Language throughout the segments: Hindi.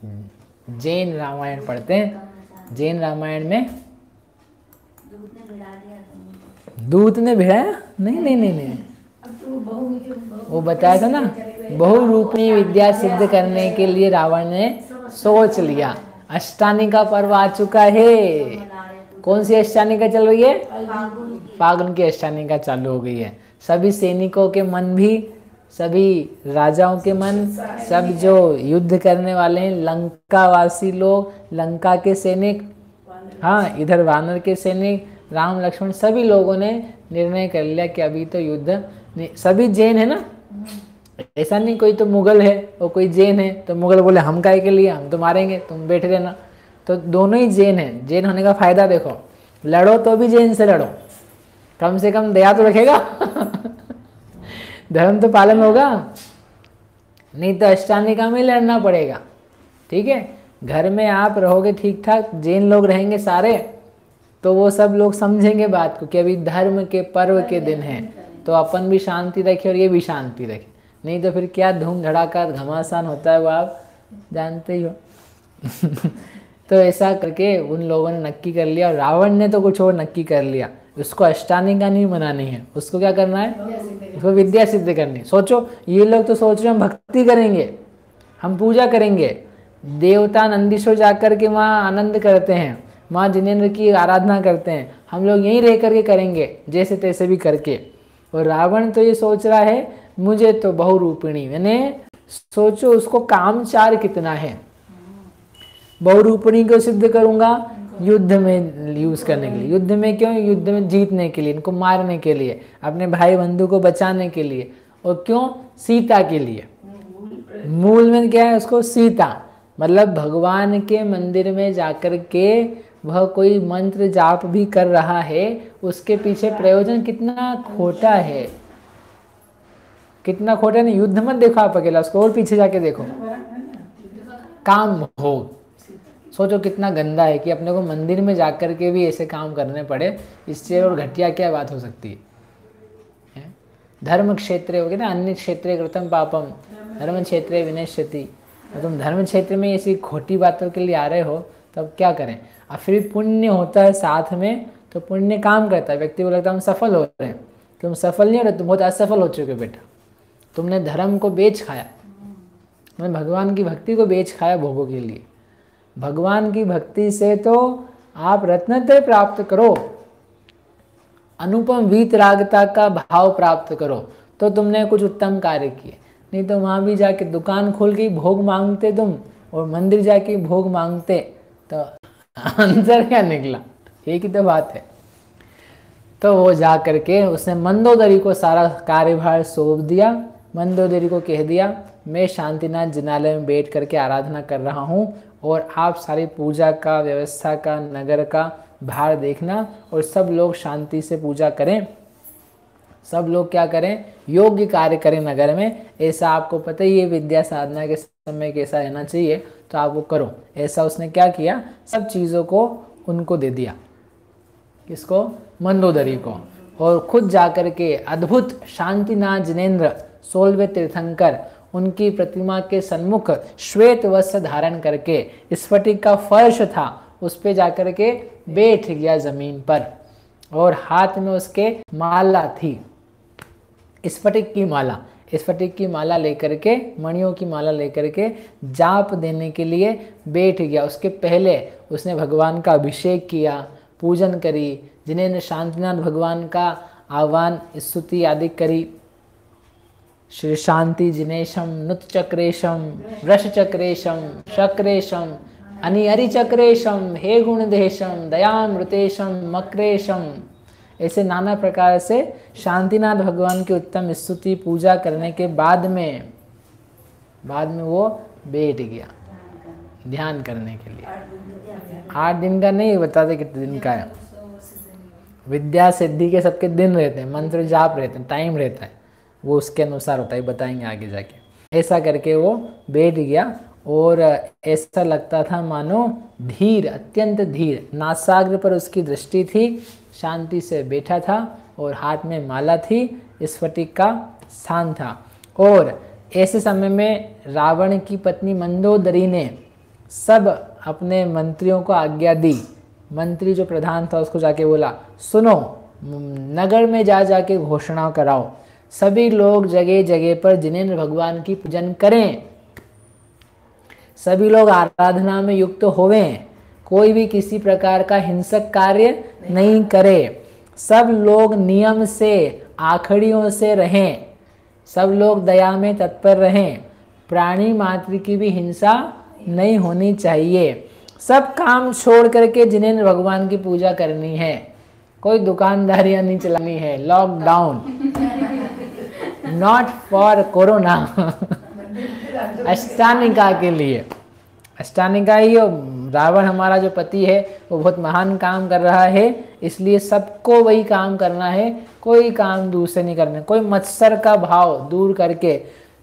जैन रामायण पढ़ते हैं। जैन रामायण में दूत ने भिड़ाया, नहीं नहीं नहीं नहीं, वो बताया था ना, बहुरूपी विद्या सिद्ध करने के लिए रावण ने सोच लिया। अष्टानिका पर्व आ चुका है। कौन सी अष्टानिका चल रही है? फागुन की अष्टानिका चालू हो गई है। सभी सैनिकों के मन भी, सभी राजाओं के मन, सब जो युद्ध करने वाले हैं, लंकावासी लोग, लंका के सैनिक, हाँ इधर वानर के सैनिक, राम लक्ष्मण, सभी लोगों ने निर्णय कर लिया कि अभी तो युद्ध, सभी जैन है ना, ऐसा नहीं कोई तो मुगल है और कोई जैन है, तो मुगल बोले हम काहे के लिए, हम तो मारेंगे, तुम बैठे रहना। तो दोनों ही जैन है। जैन होने का फायदा देखो, लड़ो तो भी जैन से लड़ो, कम से कम दया तो रखेगा धर्म तो पालन होगा, नहीं तो अष्टानिका में लड़ना पड़ेगा। ठीक है, घर में आप रहोगे ठीक ठाक, जैन लोग रहेंगे सारे, तो वो सब लोग समझेंगे बात को कि अभी धर्म के पर्व के दिन हैं, तो अपन भी शांति रखे और ये भी शांति रखे, नहीं तो फिर क्या धूम धड़ाका घमासान होता है वो आप जानते ही हो तो ऐसा करके उन लोगों ने नक्की कर लिया, और रावण ने तो कुछ और नक्की कर लिया, उसको अष्टानिका नहीं मनानी है, उसको क्या करना है, उसको विद्या सिद्ध करनी। सोचो ये लोग तो सोच रहे हम भक्ति करेंगे, हम पूजा करेंगे, देवता नंदीश्वर जाकर के वहाँ आनंद करते हैं, माँ जिनेंद्र की आराधना करते हैं, हम लोग यहीं रह करके करेंगे जैसे तैसे भी करके। और रावण तो ये सोच रहा है मुझे तो बहुरूपिणी, मैंने सोचो उसको कामचार कितना है, बहुरूपिणी को सिद्ध करूंगा युद्ध में यूज करने के लिए। युद्ध में क्यों? युद्ध में जीतने के लिए, इनको मारने के लिए, अपने भाई बंधु को बचाने के लिए, और क्यों? सीता के लिए। मूल में क्या है उसको? सीता, मतलब भगवान के मंदिर में जाकर के वह कोई मंत्र जाप भी कर रहा है, उसके पीछे प्रयोजन कितना खोटा है, कितना खोटा। नहीं, युद्ध मत देखो आप अकेला, उसको और पीछे जाके देखो, काम भोग। सोचो कितना गंदा है कि अपने को मंदिर में जाकर के भी ऐसे काम करने पड़े, इससे और घटिया क्या बात हो सकती है? धर्म क्षेत्रे हो गया ना, अन्य क्षेत्रे कृतम पापम धर्म क्षेत्रे विनश्यति। तुम धर्म क्षेत्र में ऐसी खोटी बातों के लिए आ रहे हो, तब क्या करें? और फिर पुण्य होता है साथ में, तो पुण्य काम करता है, व्यक्ति को लगता है हम सफल हो रहे हैं। तुम सफल नहीं हो रहे, तुम बहुत असफल हो चुके हो बेटा। तुमने धर्म को बेच खाया, तुमने भगवान की भक्ति को बेच खाया भोगों के लिए। भगवान की भक्ति से तो आप रत्नत्रय प्राप्त करो, अनुपम वीतरागता का भाव प्राप्त करो, तो तुमने कुछ उत्तम कार्य किए। नहीं तो वहाँ भी जाके दुकान खोल के भोग मांगते तुम, और मंदिर जाके भोग मांगते, तो आंसर क्या निकला? एक ही तो बात है। तो वो जा करके उसने मंदोदरी को सारा कार्यभार सौंप दिया। मंदोदरी को कह दिया मैं शांतिनाथ जिनालय में बैठ करके आराधना कर रहा हूँ, और आप सारी पूजा का, व्यवस्था का, नगर का भार देखना, और सब लोग शांति से पूजा करें, सब लोग क्या करें, योग्य कार्य करें नगर में। ऐसा आपको पता ही है विद्या साधना के समय कैसा रहना चाहिए, तो आप वो करो। ऐसा उसने क्या किया, सब चीज़ों को उनको दे दिया। किसको? मंदोदरी को। और खुद जाकर के अद्भुत शांतिनाथ जिनेंद्र 16वें तीर्थंकर उनकी प्रतिमा के सन्मुख श्वेत वस्त्र धारण करके, स्फटिक का फर्श था उस पे जाकर के बैठ गया जमीन पर, और हाथ में उसके माला थी, स्फटिक की माला। स्फटिक की माला लेकर के, मणियों की माला लेकर के जाप देने के लिए बैठ गया। उसके पहले उसने भगवान का अभिषेक किया, पूजन करी, जिन्हें शांतिनाथ भगवान का आह्वान, स्तुति आदि करी। श्री शांति जिनेशम नुत चक्रेशम वृष चक्रेशम शक्रेशम अनिहरि चक्रेशम हे गुणदेशम दयामृतेशम मक्रेशम, ऐसे नाना प्रकार से शांतिनाथ भगवान की उत्तम स्तुति पूजा करने के बाद में वो बैठ गया ध्यान करने के लिए। 8 दिन का नहीं बताते कितने दिन का है। विद्या सिद्धि के सबके दिन रहते हैं, मंत्र जाप रहते हैं, टाइम रहता है, वो उसके अनुसार होता है, बताएंगे आगे जाके। ऐसा करके वो बैठ गया, और ऐसा लगता था मानो धीर, अत्यंत धीर, नासाग्र पर उसकी दृष्टि थी, शांति से बैठा था, और हाथ में माला थी, स्फटिक का स्थान था। और ऐसे समय में रावण की पत्नी मंदोदरी ने सब अपने मंत्रियों को आज्ञा दी। मंत्री जो प्रधान था उसको जाके बोला, सुनो, नगर में जा जाके घोषणा कराओ, सभी लोग जगह जगह पर जिनेंद्र भगवान की पूजन करें, सभी लोग आराधना में युक्त होवें, कोई भी किसी प्रकार का हिंसक कार्य नहीं करे, सब लोग नियम से आखड़ियों से रहें, सब लोग दया में तत्पर रहें, प्राणी मात्र की भी हिंसा नहीं होनी चाहिए, सब काम छोड़ करके जिनेंद्र भगवान की पूजा करनी है, कोई दुकानदारियां नहीं चलानी है, lockdown, not for corona, Ashtanika के लिए। अष्टानिका ही रावण हमारा जो पति है वो बहुत महान काम कर रहा है, इसलिए सबको वही काम करना है, कोई काम दूर से नहीं करना। कोई मत्सर का भाव दूर करके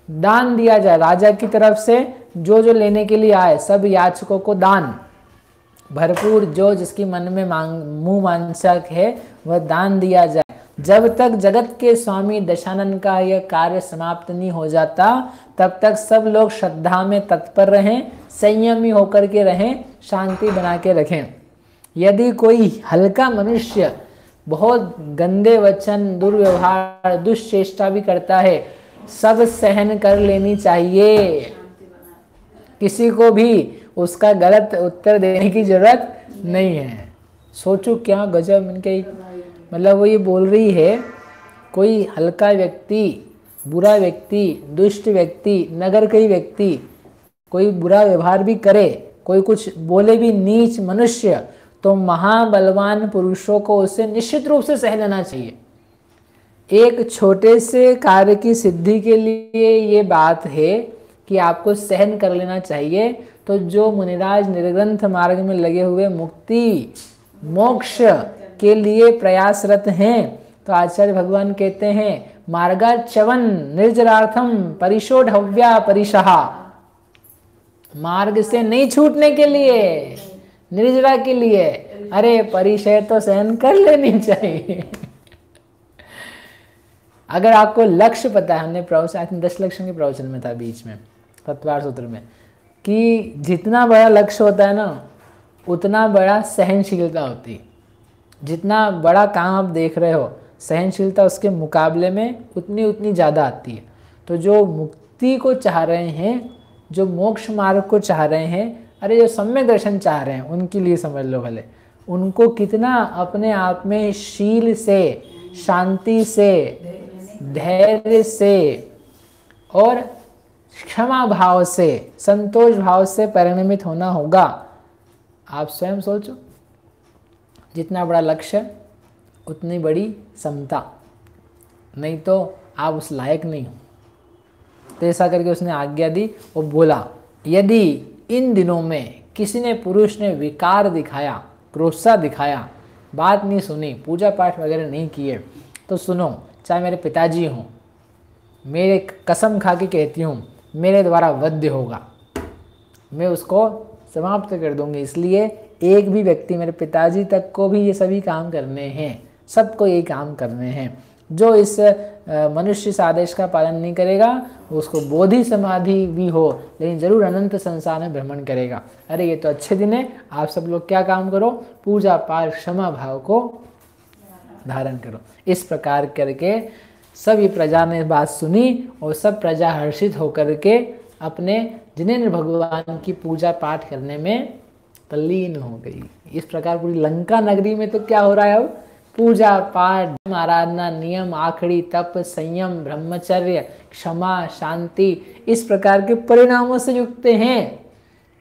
दान दिया जाए, राजा की तरफ से जो जो लेने के लिए आए सब याचकों को दान भरपूर, जो जिसकी मन में मुंह मांसक है वह दान दिया जाए। जब तक जगत के स्वामी दशानन का यह कार्य समाप्त नहीं हो जाता तब तक सब लोग श्रद्धा में तत्पर रहें, संयमी होकर के रहें, शांति बना के रखें। यदि कोई हल्का मनुष्य बहुत गंदे वचन, दुर्व्यवहार, दुष्चेष्टा भी करता है, सब सहन कर लेनी चाहिए, किसी को भी उसका गलत उत्तर देने की जरूरत नहीं है। सोचो क्या गजब इनके, मतलब वो ये बोल रही है, कोई हल्का व्यक्ति, बुरा व्यक्ति, दुष्ट व्यक्ति, नगर का ही व्यक्ति कोई बुरा व्यवहार भी करे, कोई कुछ बोले भी, नीच मनुष्य, तो महाबलवान पुरुषों को उसे निश्चित रूप से सह लेना चाहिए। एक छोटे से कार्य की सिद्धि के लिए ये बात है कि आपको सहन कर लेना चाहिए। तो जो मुनिराज निर्ग्रंथ मार्ग में लगे हुए मुक्ति मोक्ष के लिए प्रयासरत हैं, तो आचार्य भगवान कहते हैं मार्गाच्चवन निर्जरार्थम परिशोढव्या परिशहा, मार्ग से नहीं छूटने के लिए, निर्जरा के लिए, अरे परिशय तो सहन कर लेनी चाहिए। अगर आपको लक्ष्य पता है, हमने प्रवचन 10 लक्षण के प्रवचन में था बीच में तत्वार सूत्र में, कि जितना बड़ा लक्ष्य होता है ना उतना बड़ा सहनशीलता होती है। जितना बड़ा काम आप देख रहे हो, सहनशीलता उसके मुकाबले में उतनी ज़्यादा आती है। तो जो मुक्ति को चाह रहे हैं, जो मोक्ष मार्ग को चाह रहे हैं, अरे जो सम्यक दर्शन चाह रहे हैं, उनके लिए समझ लो भले, उनको कितना अपने आप में शील से, शांति से, धैर्य से और क्षमा भाव से, संतोष भाव से परिणमित होना होगा। आप स्वयं सोचो, जितना बड़ा लक्ष्य उतनी बड़ी समता, नहीं तो आप उस लायक नहीं हो। तो ऐसा करके उसने आज्ञा दी और बोला, यदि इन दिनों में किसी ने, पुरुष ने विकार दिखाया, क्रोधा दिखाया, बात नहीं सुनी, पूजा पाठ वगैरह नहीं किए, तो सुनो, चाहे मेरे पिताजी हों, मेरे कसम खा के कहती हूँ मेरे द्वारा वध्य होगा, मैं उसको समाप्त कर दूंगी। इसलिए एक भी व्यक्ति, मेरे पिताजी तक को भी ये सभी काम करने हैं, सबको ये काम करने हैं। जो इस मनुष्य इस आदेश का पालन नहीं करेगा उसको बोधि समाधि भी हो, लेकिन जरूर अनंत संसार में भ्रमण करेगा। अरे ये तो अच्छे दिन है, आप सब लोग क्या काम करो, पूजा पाठ क्षमा भाव को धारण करो। इस प्रकार करके सब ये प्रजा ने बात सुनी और सब प्रजा हर्षित होकर के अपने जिनेंद्र भगवान की पूजा पाठ करने में तल्लीन हो गई। इस प्रकार पूरी लंका नगरी में तो क्या हो रहा है, अब पूजा पाठ, आराधना, नियम, आखड़ी, तप, संयम, ब्रह्मचर्य, क्षमा, शांति, इस प्रकार के परिणामों से युक्त हैं।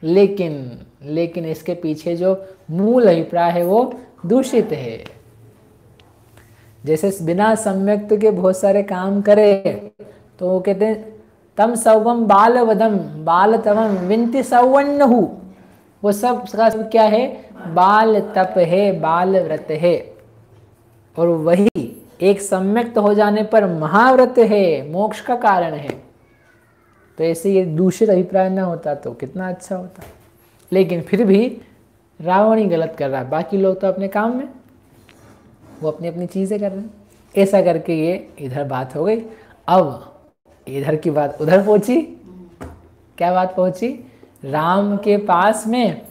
लेकिन इसके पीछे जो मूल अभिप्राय है वो दूषित है। जैसे बिना सम्यक्त के बहुत सारे काम करे तो वो कहते हैं तम सौवम बाल वदम बाल तवम विनती सौवन्नहु, वो सब का सब क्या है, बाल तप है, बाल व्रत है। और वही एक सम्यक्त हो जाने पर महाव्रत है, मोक्ष का कारण है। तो ऐसे ये दूषित अभिप्राय ना होता तो कितना अच्छा होता। लेकिन फिर भी रावण ही गलत कर रहा है, बाकी लोग तो अपने काम में, वो अपनी अपनी चीज़ें कर रहे हैं। ऐसा करके ये इधर बात हो गई। अब इधर की बात उधर पहुंची। क्या बात पहुंची राम के पास में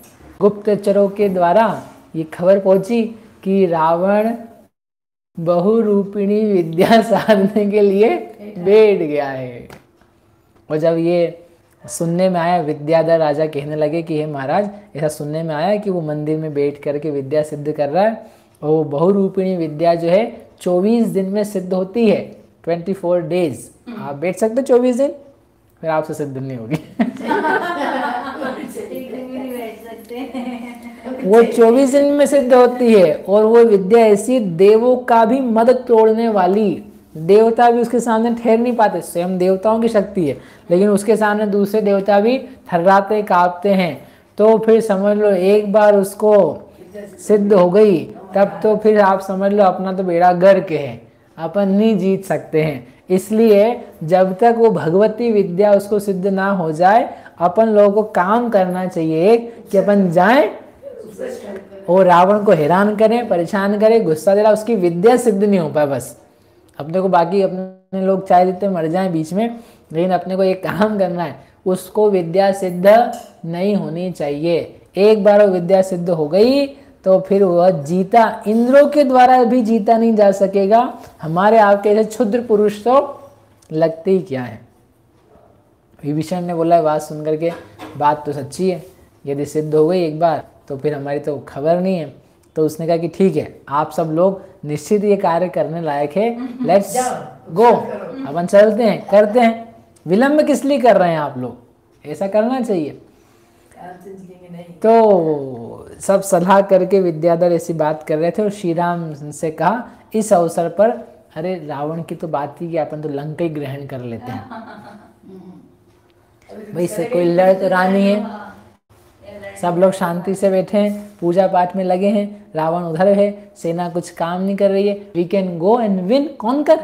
गुप्तचरों के द्वारा ये खबर पहुंची कि रावण बहुरूपिणी विद्या साधने के लिए बैठ गया है। और जब ये सुनने में आया, विद्याधर राजा कहने लगे कि हे महाराज, ऐसा सुनने में आया कि वो मंदिर में बैठ करके विद्या सिद्ध कर रहा है, और वो बहुरूपिणी विद्या जो है 24 दिन में सिद्ध होती है, 24 डेज। आप बैठ सकते 24 दिन, फिर आपसे सिद्ध नहीं होगी। वो 24 दिन में सिद्ध होती है, और वो विद्या ऐसी देवों का भी मद तोड़ने वाली, देवता भी उसके सामने ठहर नहीं पाते। स्वयं देवताओं की शक्ति है, लेकिन उसके सामने दूसरे देवता भी थर्राते कांपते हैं। तो फिर समझ लो एक बार उसको सिद्ध हो गई, तब तो फिर आप समझ लो अपना तो बेड़ा गर्क है, अपन नहीं जीत सकते हैं। इसलिए जब तक वो भगवती विद्या उसको सिद्ध ना हो जाए, अपन लोगों को काम करना चाहिए एक कि अपन जाएं और रावण को हैरान करें, परेशान करें, गुस्सा दिला, उसकी विद्या सिद्ध नहीं हो पाए बस। अपने को बाकी अपने लोग चाहे जितने मर जाएं बीच में, लेकिन अपने को एक काम करना है, उसको विद्या सिद्ध नहीं होनी चाहिए। एक बार वो विद्या सिद्ध हो गई तो फिर वह जीता, इंद्रों के द्वारा भी जीता नहीं जा सकेगा। हमारे आपके ऐसे क्षुद्र पुरुष तो लगते ही क्या है। विभीषण ने बोला बात सुन करके, बात तो सच्ची है, यदि सिद्ध हो गई एक बार तो फिर हमारी तो खबर नहीं है। तो उसने कहा कि ठीक है, आप सब लोग निश्चित ये कार्य करने लायक है, लेट्स गो, अपन चलते हैं, करते हैं। विलंब किस लिए कर रहे हैं आप लोग, ऐसा करना चाहिए। तो सब सलाह करके विद्याधर ऐसी बात कर रहे थे, और श्री राम से कहा इस अवसर पर, अरे रावण की तो बात थी कि अपन तो लंका ही ग्रहण कर लेते हैं, भाई से कोई लड़ तो रहा नहीं है, सब लोग शांति से बैठे हैं, पूजा पाठ में लगे हैं, रावण उधर है, सेना कुछ काम नहीं कर रही है, we can go and win conquer,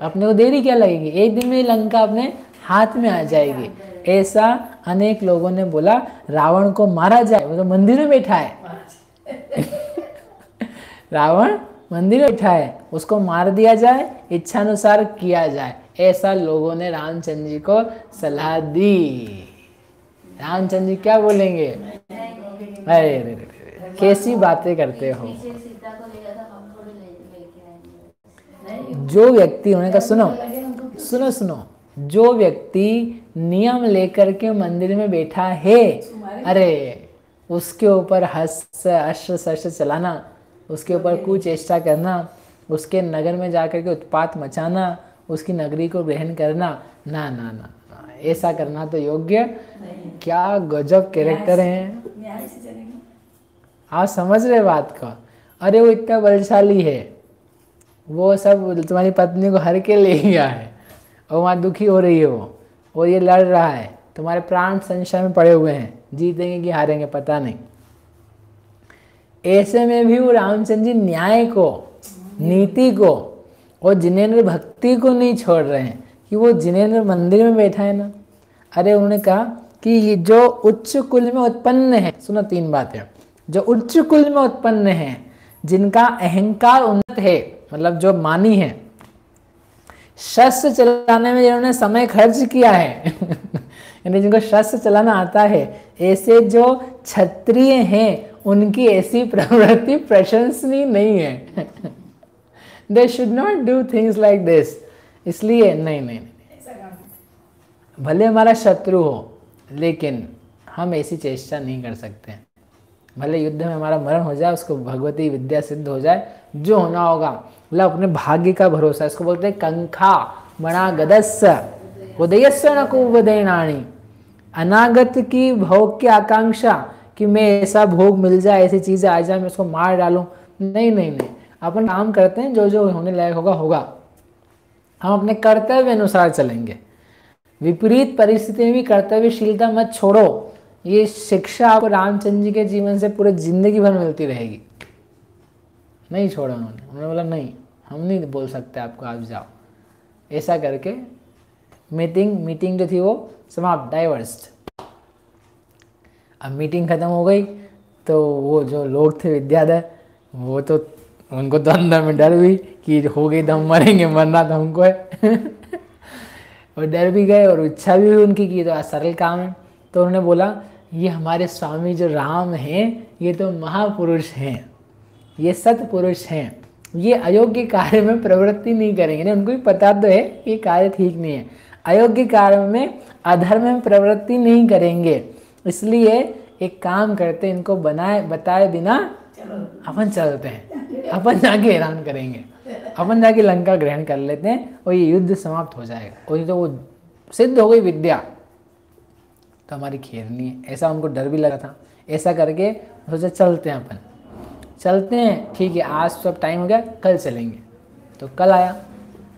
अपने को देरी क्या लगेगी, एक दिन में लंका अपने हाथ में आ जाएगी। ऐसा अनेक लोगों ने बोला, रावण को मारा जाए, वो तो मंदिर में बैठा है। रावण मंदिर में बैठा है, उसको मार दिया जाए, इच्छानुसार किया जाए, ऐसा लोगों ने रामचंद्र जी को सलाह दी। रामचंद्र जी क्या बोलेंगे, अरे कैसी बातें करते हो। जो व्यक्ति, उन्होंने कहा सुनो सुनो सुनो, जो व्यक्ति नियम लेकर के मंदिर में बैठा है, अरे उसके ऊपर अस्त्र शस्त्र चलाना, उसके ऊपर कुचेष्टा करना, उसके नगर में जाकर के उत्पात मचाना, उसकी नगरी को ग्रहण करना, ना ना ना, ऐसा करना तो योग्य। क्या गजब कैरेक्टर हैं, आप समझ रहे बात का। अरे वो इतना बलशाली है, वो सब तुम्हारी पत्नी को हर के ले गया है, और वहाँ दुखी हो रही है वो, और ये लड़ रहा है, तुम्हारे प्राण संशय में पड़े हुए हैं, जीतेंगे कि हारेंगे पता नहीं। ऐसे में भी वो रामचंद्र जी न्याय को, नीति को और जिनेंद्र भक्ति को नहीं छोड़ रहे हैं कि वो जिनेंद्र मंदिर में बैठा है ना। अरे उन्होंने कहा कि ये जो उच्च कुल में उत्पन्न है, सुनो तीन बातें, जो उच्च कुल में उत्पन्न है, जिनका अहंकार उन्नत है, मतलब जो मानी है, शस्त्र चलाने में जिन्होंने समय खर्च किया है, यानी जिनको शस्त्र चलाना आता है, ऐसे जो क्षत्रिय हैं उनकी ऐसी प्रवृत्ति प्रशंसनीय नहीं है। They should not do things like this। इसलिए नहीं नहीं, भले हमारा शत्रु हो, लेकिन हम ऐसी चेष्टा नहीं कर सकते। भले युद्ध में हमारा मरण हो जाए, उसको भगवती विद्या सिद्ध हो जाए, जो होना होगा, मतलब अपने भाग्य का भरोसा, इसको बोलते हैं कंखा मणा गदस्य उदयस्य न कुवदेनाणी। अनागत की भोग की आकांक्षा कि मैं ऐसा भोग मिल जाए, ऐसी चीजें आ जाए, मैं उसको मार डालूं, नहीं नहीं नहीं, अपन काम करते हैं, जो जो होने लायक होगा होगा, हम अपने कर्तव्य अनुसार चलेंगे। विपरीत परिस्थिति में भी कर्तव्यशीलता मत छोड़ो। ये शिक्षा आपको रामचंद्र जी के जीवन से पूरे जिंदगी भर मिलती रहेगी। नहीं छोड़ा उन्होंने बोला नहीं, हम नहीं बोल सकते आपको, आप जाओ। ऐसा करके मीटिंग जो थी वो समाप्त, डाइवर्स्ड। अब मीटिंग खत्म हो गई तो वो जो लोग थे विद्याधर, वो तो उनको तो अंदर में डर हुई कि हो गई तो हम मरेंगे, मरना तो हमको है। और डर भी गए और इच्छा भी हुई उनकी कि तो सरल काम है। तो उन्होंने बोला ये हमारे स्वामी जो राम हैं ये तो महापुरुष हैं, ये सत्पुरुष हैं, ये अयोग्य कार्य में प्रवृत्ति नहीं करेंगे। उनको भी पता तो है ये कार्य ठीक नहीं है, अयोग्य कार्य में अधर्म में प्रवृत्ति नहीं करेंगे, इसलिए एक काम करते इनको बताए बिना अपन चलते हैं, अपन जाके हैरान करेंगे, अपन जाके लंका ग्रहण कर लेते हैं और ये युद्ध समाप्त हो जाएगा और ये तो वो सिद्ध हो गई विद्या, तो हमारी खेर नहीं है। ऐसा उनको डर भी लगा था। ऐसा करके सोचा चलते हैं, अपन चलते हैं, ठीक है आज तो अब टाइम हो गया, कल चलेंगे। तो कल आया,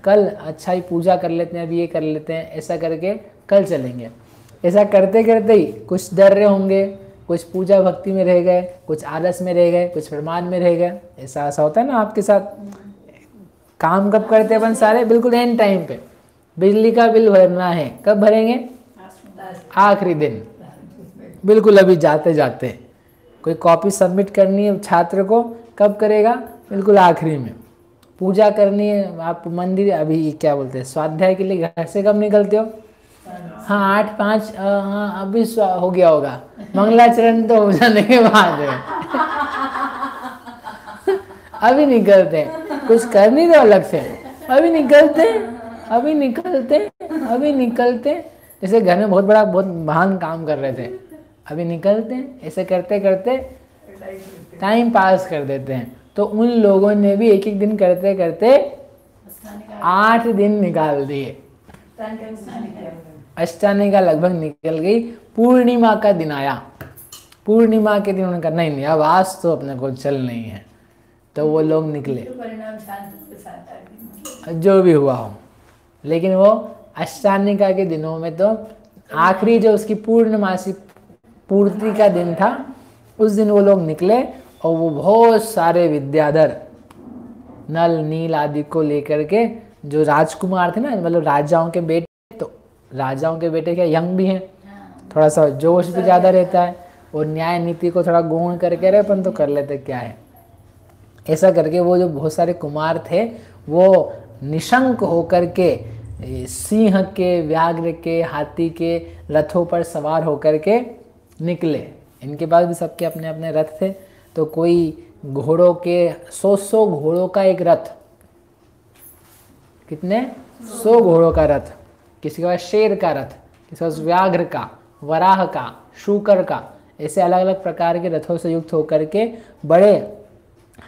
कल अच्छा ही पूजा कर लेते हैं, अभी ये कर लेते हैं, ऐसा करके कल चलेंगे। ऐसा करते करते ही कुछ डर रहे होंगे, कुछ पूजा भक्ति में रह गए, कुछ आलस में रह गए, कुछ प्रमाद में रह गए। ऐसा ऐसा होता है ना आपके साथ। काम कब करते हैं अपन सारे? बिल्कुल एंड टाइम पे। बिजली का बिल भरना है, कब भरेंगे? आखिरी दिन, बिल्कुल अभी जाते जाते। कोई कॉपी सबमिट करनी है छात्र को, कब करेगा? बिल्कुल आखिरी में। पूजा करनी है आप मंदिर, अभी क्या बोलते हैं स्वाध्याय के लिए घर से कब निकलते हो? हाँ 8-5, हाँ अभी हो गया होगा, मंगलाचरण तो हो जाने के बाद है। अभी निकलते हैं, कुछ कर नहीं दो अलग से, अभी निकलते अभी निकलते अभी निकलते, जैसे घर में बहुत महान काम कर रहे थे, अभी निकलते हैं। ऐसे करते करते टाइम पास कर देते हैं। तो उन लोगों ने भी एक एक दिन करते करते 8 दिन निकाल दिए। अष्टानिका लगभग निकल गई, पूर्णिमा का दिन आया। पूर्णिमा के दिन उन्होंने कहा नहीं अब आज तो अपने को चल नहीं है, तो वो लोग निकले, जो भी हुआ हो। लेकिन वो अष्टानिका के दिनों में तो आखिरी जो उसकी पूर्णमासी पूर्ति का दिन था, उस दिन वो लोग निकले और वो बहुत सारे विद्याधर नल नील आदि को लेकर के, जो राजकुमार थे ना, मतलब राजाओं के बेटे, तो राजाओं के बेटे क्या यंग भी हैं, थोड़ा सा जोश भी ज़्यादा रहता है और न्याय नीति को थोड़ा गौण करके रहे अपन तो कर लेते क्या है। ऐसा करके वो जो बहुत सारे कुमार थे वो निशंक होकर के सिंह के, व्याघ्र के, हाथी के रथों पर सवार होकर के निकले। इनके पास भी सबके अपने अपने रथ थे। तो कोई घोड़ों के 100 घोड़ों का एक रथ, कितने 100 घोड़ों का रथ, किसी के पास शेर का रथ, किसी के पास व्याघ्र का, वराह का, शूकर का, ऐसे अलग अलग प्रकार के रथों से युक्त होकर के बड़े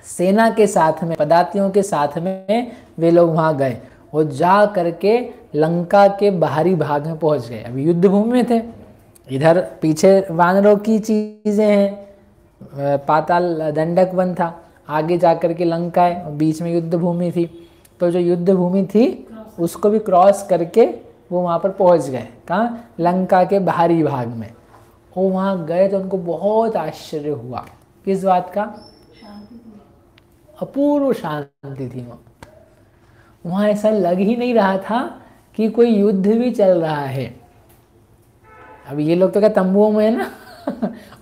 सेना के साथ में, पदातियों के साथ में वे लोग वहां गए और जा करके लंका के बाहरी भाग में पहुंच गए। अभी युद्ध भूमि में थे, इधर पीछे वानरों की चीजें हैं, पाताल दंडक वन था, आगे जाकर के लंका है, बीच में युद्ध भूमि थी। तो जो युद्ध भूमि थी उसको भी क्रॉस करके वो वहाँ पर पहुँच गए। कहाँ? लंका के बाहरी भाग में। वो वहाँ गए तो उनको बहुत आश्चर्य हुआ। किस बात का? अपूर्व शांति थी वहाँ। ऐसा लग ही नहीं रहा था कि कोई युद्ध भी चल रहा है। अभी ये लोग तो क्या तंबुओं में है ना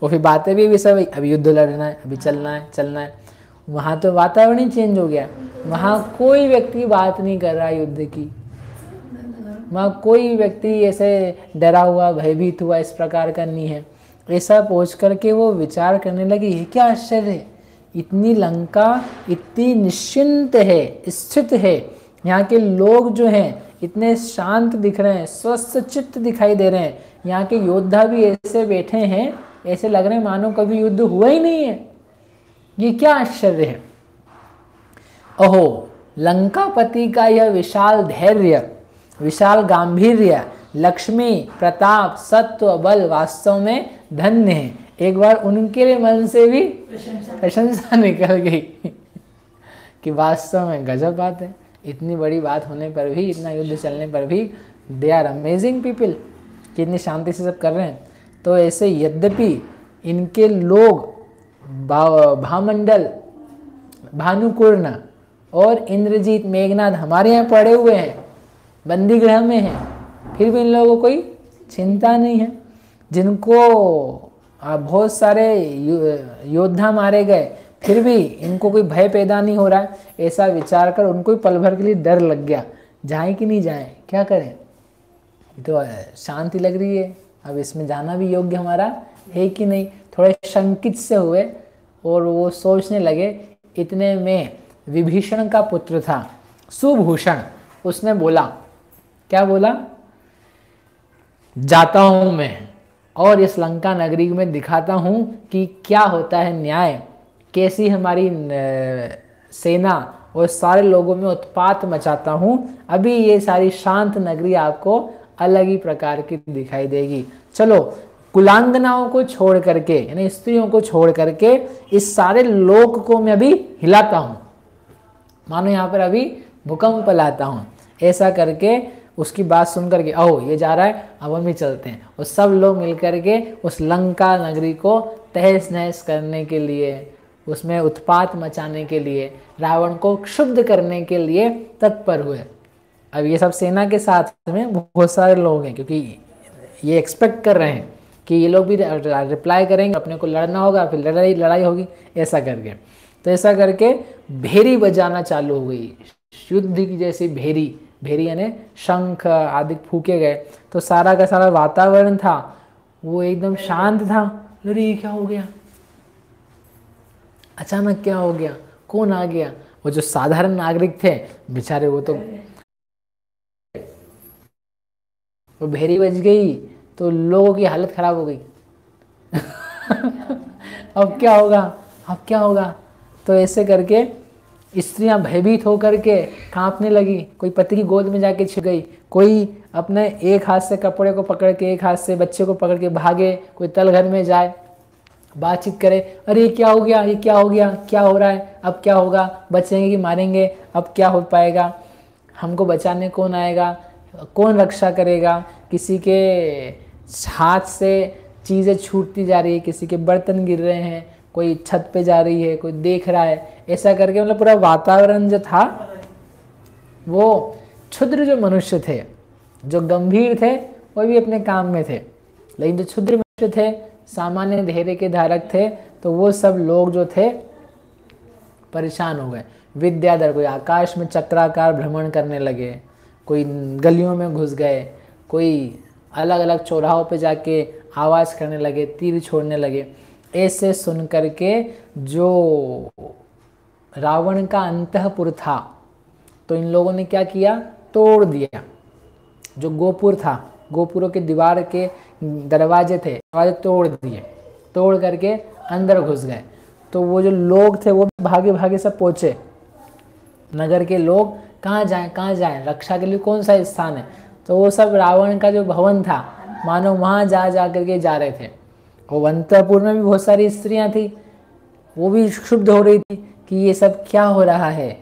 और फिर बातें भी सब अभी युद्ध लड़ना है, अभी चलना है। वहाँ तो वातावरण ही चेंज हो गया। वहाँ कोई व्यक्ति बात नहीं कर रहा युद्ध की, वहाँ कोई व्यक्ति ऐसे डरा हुआ, भयभीत हुआ इस प्रकार का नहीं है। ऐसा पहुँच करके वो विचार करने लगे, ये क्या आश्चर्य है, इतनी लंका इतनी निश्चिंत है, स्थित है, यहाँ के लोग जो हैं इतने शांत दिख रहे हैं, स्वस्थ चित्त दिखाई दे रहे हैं, यहाँ के योद्धा भी ऐसे बैठे हैं, ऐसे लग रहे हैं मानो कभी युद्ध हुआ ही नहीं है। ये क्या आश्चर्य है। अहो, लंकापति का यह विशाल धैर्य, विशाल गांधीर्य, लक्ष्मी, प्रताप, सत्व, बल वास्तव में धन्य है। एक बार उनके मन से भी प्रशंसा निकल गई कि वास्तव में गजब बात है, इतनी बड़ी बात होने पर भी, इतना युद्ध चलने पर भी दे आर अमेजिंग पीपल, कि इतनी शांति से सब कर रहे हैं। तो ऐसे यद्यपि इनके लोग भामंडल, भानुकुर्ण और इंद्रजीत, मेघनाथ हमारे यहाँ पड़े हुए हैं, बंदी गृह में हैं, फिर भी इन लोगों को कोई चिंता नहीं है। जिनको बहुत सारे योद्धा मारे गए फिर भी इनको कोई भय पैदा नहीं हो रहा है। ऐसा विचार कर उनको भी पल भर के लिए डर लग गया, जाए कि नहीं जाए, क्या करें, तो शांति लग रही है, अब इसमें जाना भी योग्य हमारा है कि नहीं। थोड़े शंकित से हुए और वो सोचने लगे। इतने में विभीषण का पुत्र था सुभूषण, उसने बोला, क्या बोला, जाता हूं मैं और इस लंका नगरी में दिखाता हूं कि क्या होता है न्याय, कैसी हमारी सेना और सारे लोगों में उत्पात मचाता हूं। अभी ये सारी शांत नगरी आपको अलग ही प्रकार की दिखाई देगी। चलो कुलांगनाओं को छोड़ करके, यानी स्त्रियों को छोड़ करके इस सारे लोक को मैं अभी हिलाता हूं, मानो यहाँ पर अभी भूकंप लाता हूं। ऐसा करके उसकी बात सुन करके, ओह ये जा रहा है, अब हम भी चलते हैं। और सब लोग मिलकर के उस लंका नगरी को तहस नहस करने के लिए, उसमें उत्पात मचाने के लिए, रावण को क्षुब्ध करने के लिए तत्पर हुए। अब ये सब सेना के साथ में बहुत सारे लोग हैं, क्योंकि ये एक्सपेक्ट कर रहे हैं कि ये लोग भी रिप्लाई करेंगे, अपने को लड़ना होगा, फिर लड़ाई होगी, ऐसा करके। तो ऐसा करके भेरी बजाना चालू हो गई, युद्ध की जैसी भेरी, भेरी यानी शंख आदि फूके गए। तो सारा का सारा वातावरण था वो एकदम शांत था। अरे ये क्या हो गया, अचानक क्या हो गया, कौन आ गया? वो जो साधारण नागरिक थे बेचारे, वो भेरी बज गई तो लोगों की हालत खराब हो गई। अब क्या होगा, अब क्या होगा? तो ऐसे करके स्त्रियां भयभीत होकर के कांपने लगी। कोई पति की गोद में जाके छिप गई, कोई अपने एक हाथ से कपड़े को पकड़ के, एक हाथ से बच्चे को पकड़ के भागे, कोई तल घर में जाए, बातचीत करे, अरे ये क्या हो गया, ये क्या हो गया, क्या हो रहा है, अब क्या होगा, बचेंगे कि मारेंगे, अब क्या हो पाएगा, हमको बचाने कौन आएगा, कौन रक्षा करेगा? किसी के हाथ से चीज़ें छूटती जा रही है, किसी के बर्तन गिर रहे हैं, कोई छत पे जा रही है, कोई देख रहा है। ऐसा करके मतलब पूरा वातावरण जो था, वो क्षुद्र जो मनुष्य थे, जो गंभीर थे, वो भी अपने काम में थे, लेकिन जो क्षुद्र मनुष्य थे, सामान्य धैर्य के धारक थे, तो वो सब लोग जो थे परेशान हो गए। विद्याधर कोई आकाश में चक्राकार भ्रमण करने लगे, कोई गलियों में घुस गए, कोई अलग अलग चौराहों पे जाके आवाज़ करने लगे, तीर छोड़ने लगे। ऐसे सुन करके जो रावण का अंतःपुर था, तो इन लोगों ने क्या किया, तोड़ दिया। जो गोपुर था, गोपुरों के दीवार के दरवाजे थे, दरवाजे तोड़ दिए, तोड़ करके अंदर घुस गए। तो वो जो लोग थे वो भागे भागे सब पहुँचे। नगर के लोग कहाँ जाएं, कहाँ जाएं, रक्षा के लिए कौन सा स्थान है? तो वो सब रावण का जो भवन था, मानो वहाँ जा करके जा रहे थे। और अंतःपुर में भी बहुत सारी स्त्रियाँ थी, वो भी क्षुब्ध हो रही थी कि ये सब क्या हो रहा है।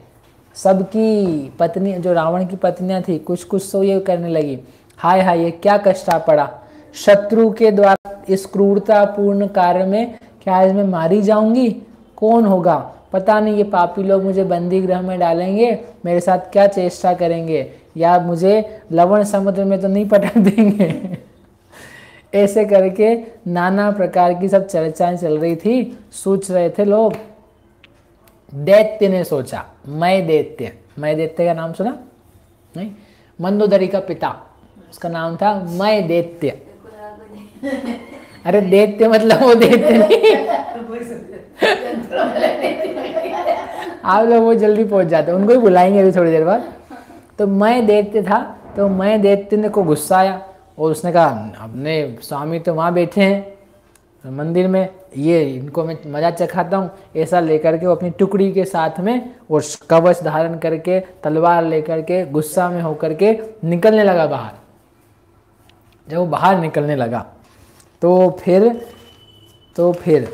सबकी पत्नी, जो रावण की पत्नियाँ थी, कुछ कुछ तो ये करने लगी, हाय हाय ये क्या कष्ट आ पड़ा, शत्रु के द्वारा इस क्रूरतापूर्ण कार्य में क्या आज मैं मारी जाऊंगी? कौन होगा? पता नहीं, ये पापी लोग मुझे बंदी गृह में डालेंगे, मेरे साथ क्या चेष्टा करेंगे, या मुझे लवण समुद्र में तो नहीं पटक देंगे। ऐसे करके नाना प्रकार की सब चर्चाएं चल रही थी, सोच रहे थे लोग। दैत्य ने सोचा, मैं दैत्य का नाम सुना नहीं? मंदोदरी का पिता, उसका नाम था मैं दैत्य। अरे दैत्य मतलब वो दैत्य नहीं, आप लोग वो जल्दी पहुंच जाते, उनको ही बुलाएंगे अभी थोड़ी देर बाद। तो मैं दैत्य था, तो मैं दैत्य ने को गुस्सा आया और उसने कहा, अपने स्वामी तो वहाँ बैठे हैं मंदिर में, ये इनको मैं मजा चखाता हूँ। ऐसा लेकर के वो अपनी टुकड़ी के साथ में वो कवच धारण करके, तलवार लेकर के, गुस्सा में होकर के निकलने लगा बाहर। जब वो बाहर निकलने लगा तो फिर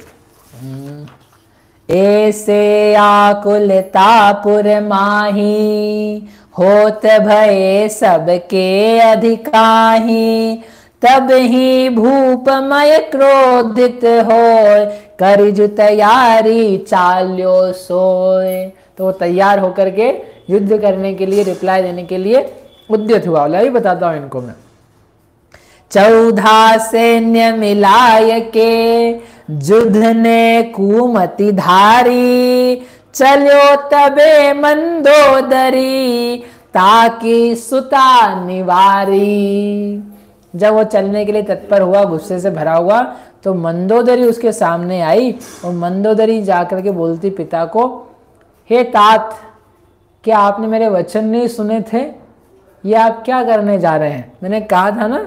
ऐसे आकुलतापुर माही, होत भये सबके अधिकाही। तब ही भूपमय क्रोधित होय, करिजु तैयारी चाल्यो सोय। तो वो तैयार होकर के युद्ध करने के लिए, रिप्लाई देने के लिए उद्यत हुआ। अभी बताता हूँ इनको मैं। 14 सैन्य मिलाय के, युद्ध ने कुमति धारी। चलो तबे मंदोदरी, ताकि सुता निवारी। जब वो चलने के लिए तत्पर हुआ, गुस्से से भरा हुआ, तो मंदोदरी उसके सामने आई और मंदोदरी जाकर के बोलती पिता को, हे तात, क्या आपने मेरे वचन नहीं सुने थे? ये आप क्या करने जा रहे हैं? मैंने कहा था ना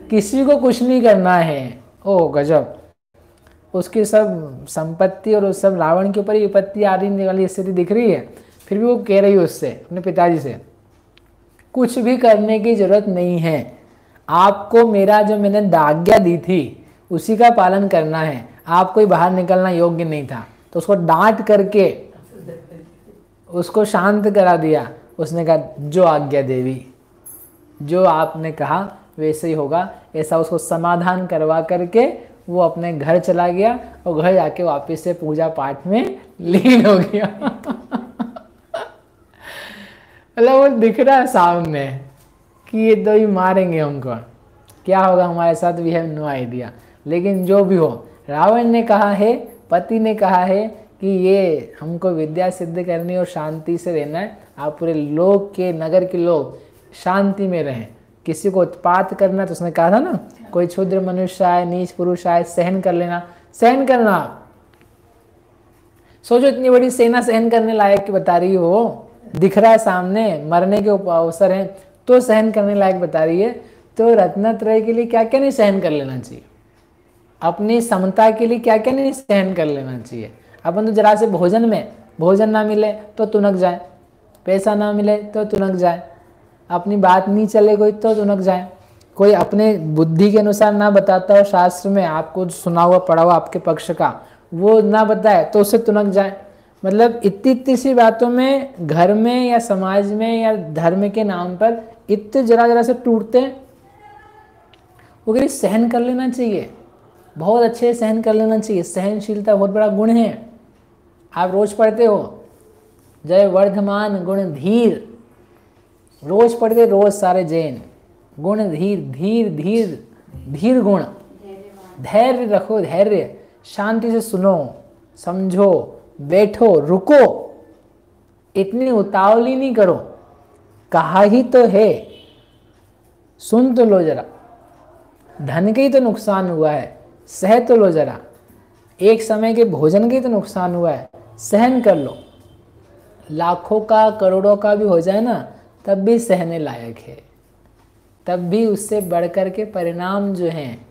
किसी को कुछ नहीं करना है। ओ गजब, उसकी सब संपत्ति और उस सब रावण के ऊपर ही विपत्ति आ रही वाली स्थिति दिख रही है, फिर भी वो कह रही है उससे, अपने पिताजी से, कुछ भी करने की जरूरत नहीं है, आपको मेरा जो मैंने आज्ञा दी थी उसी का पालन करना है, आप कोई बाहर निकलना योग्य नहीं था। तो उसको डांट करके उसको शांत करा दिया। उसने कहा जो आज्ञा देवी, जो आपने कहा वैसे ही होगा, ऐसा उसको समाधान करवा करके वो अपने घर चला गया और घर जाके वापस से पूजा पाठ में लीन हो गया। मतलब वो दिख रहा है सामने कि ये तो ही मारेंगे हमको, क्या होगा हमारे साथ, वी हैव नो आइडिया। लेकिन जो भी हो, रावण ने कहा है, पति ने कहा है कि ये हमको विद्या सिद्ध करनी और शांति से रहना है, आप पूरे लोक के, नगर के लोग शांति में रहें, किसी को उत्पात करना, तो उसने कहा था ना, कोई क्षुद्र मनुष्य आए, नीच पुरुष आए, सहन कर लेना, सहन करना। सोचो इतनी बड़ी सेना सहन करने लायक बता रही हो, दिख रहा है सामने, मरने के अवसर हैं तो सहन करने लायक बता रही है, तो रत्नत्रय के लिए क्या क्या नहीं सहन कर लेना चाहिए, अपनी समता के लिए क्या क्या नहीं सहन कर लेना चाहिए। अपन तो जरा से भोजन ना मिले तो तुनक जाए, पैसा ना मिले तो तुनक जाए, अपनी बात नहीं चले कोई तो तुनक जाए, कोई अपने बुद्धि के अनुसार ना बताता हो, शास्त्र में आपको सुना हुआ पढ़ा हुआ आपके पक्ष का वो ना बताए तो उससे तुनक जाए। मतलब इतनी सी बातों में घर में या समाज में या धर्म के नाम पर इतने जरा से टूटते हैं। वो कह सहन कर लेना चाहिए, बहुत अच्छे सहन कर लेना चाहिए, सहनशीलता बहुत बड़ा गुण है। आप रोज पढ़ते हो जय वर्धमान गुण धीर, रोज पढ़ते रोज सारे जैन, गुण धीर, धीर धीर धीर गुण, धैर्य रखो, धैर्य, शांति से सुनो, समझो, बैठो, रुको, इतनी उतावली नहीं करो, कहा ही तो है, सुन तो लो जरा, धन के ही तो नुकसान हुआ है, सह तो लो जरा, एक समय के भोजन के ही तो नुकसान हुआ है, सहन कर लो। लाखों का करोड़ों का भी हो जाए ना तब भी सहने लायक है, तब भी उससे बढ़कर के परिणाम जो हैं,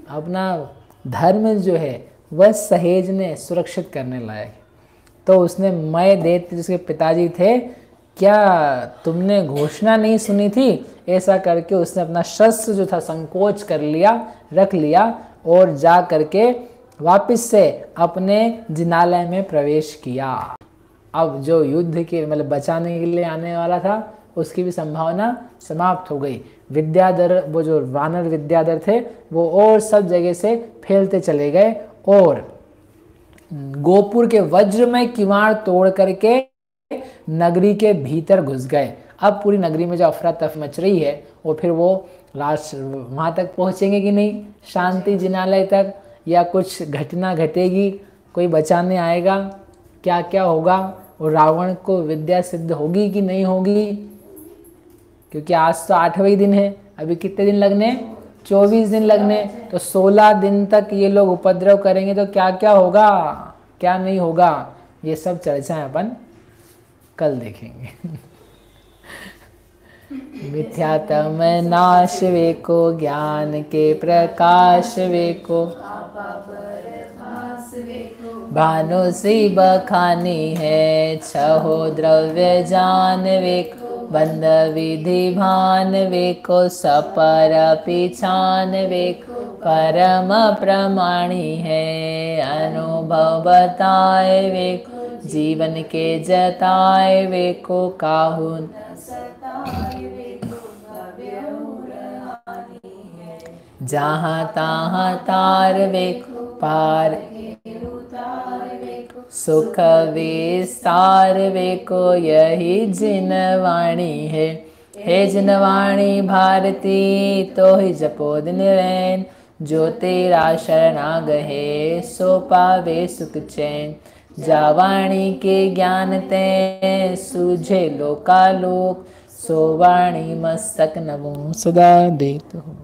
अपना धर्म जो है वह सहेजने सुरक्षित करने लायक है। तो उसने मैं दैत्य जिसके पिताजी थे, क्या तुमने घोषणा नहीं सुनी थी, ऐसा करके उसने अपना शस्त्र जो था संकोच कर लिया, रख लिया और जा करके वापस से अपने जिनालय में प्रवेश किया। अब जो युद्ध के मतलब बचाने के लिए आने वाला था उसकी भी संभावना समाप्त हो गई। विद्याधर, वो जो वानर विद्याधर थे वो और सब जगह से फैलते चले गए और गोपुर के वज्रमय किवाड़ तोड़ करके नगरी के भीतर घुस गए। अब पूरी नगरी में जो अफरा तफ मच रही है और फिर वो वहां तक पहुंचेंगे कि नहीं, शांति जिनालय तक, या कुछ घटना घटेगी, कोई बचाने आएगा, क्या क्या होगा, और रावण को विद्या सिद्ध होगी कि नहीं होगी, क्योंकि आज तो 8वां दिन है, अभी कितने दिन लगने, 24 दिन लगने, तो 16 दिन तक ये लोग उपद्रव करेंगे तो क्या क्या होगा, क्या नहीं होगा, ये सब चर्चाएं अपन कल देखेंगे। मिथ्यात्म नाश वेको, ज्ञान के प्रकाश वेको, भानु सी बखानी है, छहो द्रव्य जान वेको, बंद विधि भान वेको, सपर पिछान वेको, परम प्रमाणी है, अनुभव बताए वेको, जीवन के जताए वेको, काहुन जहाँ तहाँ तार वेको, पार सुख विस्तार वेको, यही जिनवाणी है, हे जिनवाणी भारती, तो ही जपो दिन रैन, जो तेरा शरणाग है, सो पावे सुख चैन, जावाणी के ज्ञान ते, सूझे लोकालोक, सो वाणी मस्तक नवो सदा देत हो।